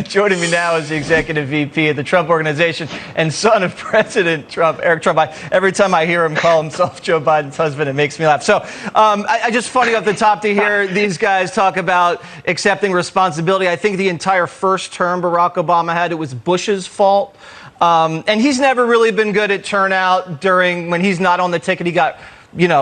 Joining me now is the executive VP of the Trump Organization and son of President Trump, Eric Trump. Every time I hear him call himself Joe Biden's husband, it makes me laugh. So I just funny off the top to hear these guys talk about accepting responsibility. I think the entire first term Barack Obama had, it was Bush's fault. And he's never really been good at turnout when he's not on the ticket. He got,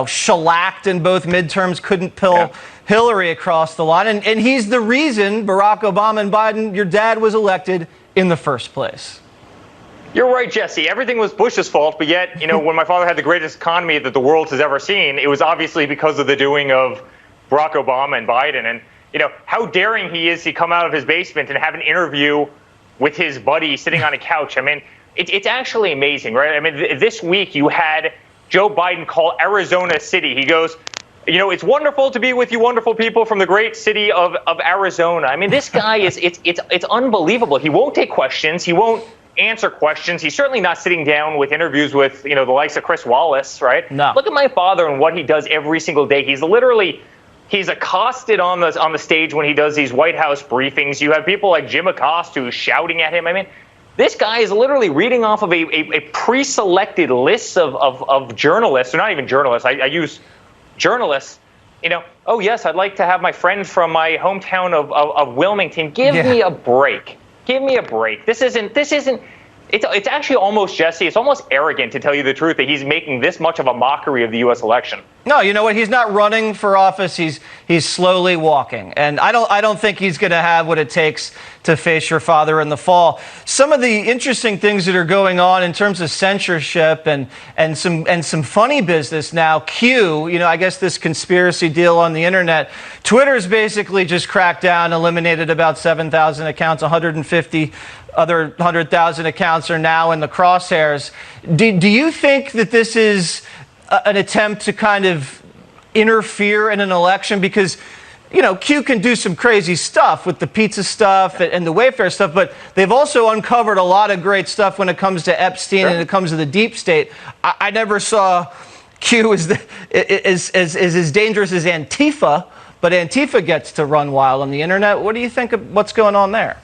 shellacked in both midterms, couldn't pull Hillary across the line. And he's the reason Barack Obama and Biden, your dad, was elected in the first place. You're right, Jesse. Everything was Bush's fault. But yet, when my father had the greatest economy that the world has ever seen, it was obviously because of the doing of Barack Obama and Biden. And, how daring he is to come out of his basement and have an interview with his buddy sitting on a couch. I mean, it's actually amazing, right? I mean, this week you had Joe Biden call Arizona City. He goes, it's wonderful to be with you wonderful people from the great city of Arizona. I mean, this guy it's unbelievable. He won't take questions. He won't answer questions. He's certainly not sitting down with interviews with, the likes of Chris Wallace, right? No. Look at my father and what he does every single day. He's accosted on the stage when he does these White House briefings. You have people like Jim Acosta who's shouting at him. I mean, this guy is literally reading off of a pre-selected list of journalists, or not even journalists. I use journalists. Oh yes, I'd like to have my friend from my hometown of Wilmington. Give me a break. Give me a break. This isn't. It's actually almost, Jesse, it's almost arrogant, to tell you the truth, that he's making this much of a mockery of the U.S. election. No, you know what? He's not running for office. He's slowly walking. And I don't think he's going to have what it takes to face your father in the fall. Some of the interesting things that are going on in terms of censorship and some funny business now. Q, I guess this conspiracy deal on the internet. Twitter's basically just cracked down, eliminated about 7,000 accounts, 150 other 100,000 accounts are now in the crosshairs. Do you think that this is an attempt to kind of interfere in an election? Because, Q can do some crazy stuff with the pizza stuff and the Wayfair stuff, but they've also uncovered a lot of great stuff when it comes to Epstein and it comes to the deep state. I never saw Q as dangerous as Antifa, but Antifa gets to run wild on the internet. What do you think of what's going on there?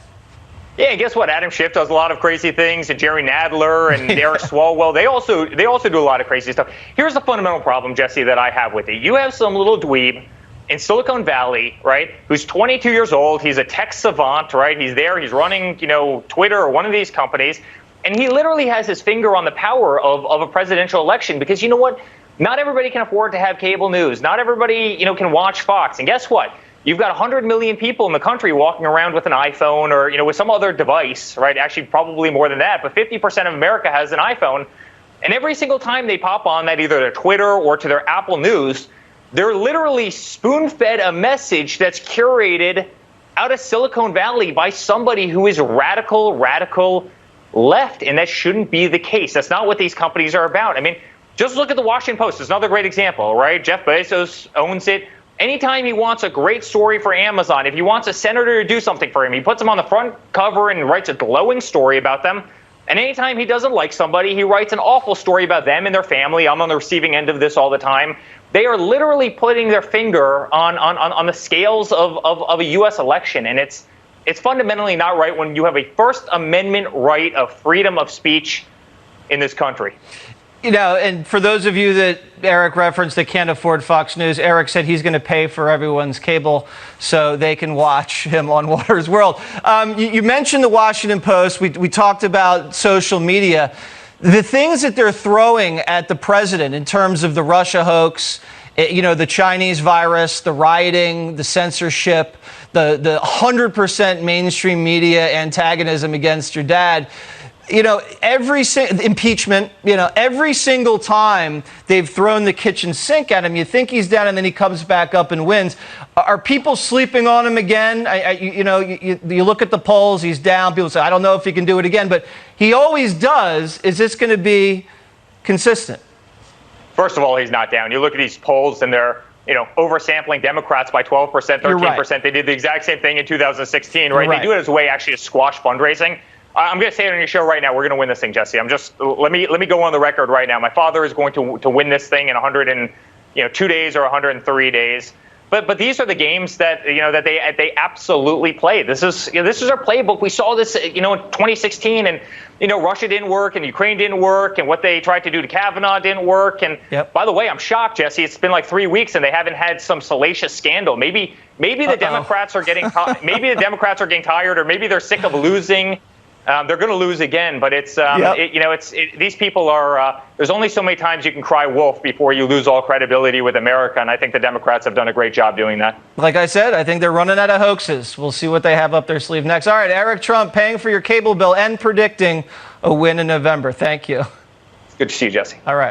Yeah, guess what? Adam Schiff does a lot of crazy things, and Jerry Nadler and Eric Swalwell. They also do a lot of crazy stuff. Here's the fundamental problem, Jesse, that I have with it. You have some little dweeb in Silicon Valley, right, who's 22 years old. He's a tech savant, right? He's there. He's running, Twitter or one of these companies, and he literally has his finger on the power of a presidential election. Because you know what? Not everybody can afford to have cable news. Not everybody, can watch Fox. And guess what? You've got 100 million people in the country walking around with an iPhone or, with some other device, right? Actually, probably more than that. But 50% of America has an iPhone. And every single time they pop on that, either to Twitter or to their Apple News, they're literally spoon-fed a message that's curated out of Silicon Valley by somebody who is radical left. And that shouldn't be the case. That's not what these companies are about. I mean, just look at the Washington Post. It's another great example, right? Jeff Bezos owns it. Anytime he wants a great story for Amazon, if he wants a senator to do something for him, he puts them on the front cover and writes a glowing story about them. And anytime he doesn't like somebody, he writes an awful story about them and their family. I'm on the receiving end of this all the time. They are literally putting their finger on the scales of a U.S. election. And it's fundamentally not right when you have a First Amendment right of freedom of speech in this country. And for those of you that Eric referenced that can't afford Fox News, Eric said he's going to pay for everyone's cable so they can watch him on Water's World. You mentioned the Washington Post. We talked about social media. The things that they're throwing at the president in terms of the Russia hoax, the Chinese virus, the rioting, the censorship, the 100% mainstream media antagonism against your dad. Impeachment, every single time they've thrown the kitchen sink at him, you think he's down and then he comes back up and wins. Are people sleeping on him again? You look at the polls, he's down. People say, I don't know if he can do it again, but he always does. Is this going to be consistent? First of all, he's not down. You look at these polls and they're, oversampling Democrats by 12%, 13%. Right. They did the exact same thing in 2016, right? They do it as a way actually to squash fundraising. I'm going to say it on your show right now. We're going to win this thing, Jesse. Let me go on the record right now. My father is going to win this thing in 2 days or 103 days. But these are the games that that they absolutely play. This is this is our playbook. We saw this in 2016, and Russia didn't work, and Ukraine didn't work, and what they tried to do to Kavanaugh didn't work. And by the way, I'm shocked, Jesse. It's been like 3 weeks, and they haven't had some salacious scandal. Maybe the Democrats are getting tired, or maybe they're sick of losing. They're going to lose again, but it's these people are. There's only so many times you can cry wolf before you lose all credibility with America, and I think the Democrats have done a great job doing that. Like I said, I think they're running out of hoaxes. We'll see what they have up their sleeve next. All right, Eric Trump paying for your cable bill and predicting a win in November. Thank you. It's good to see you, Jesse. All right.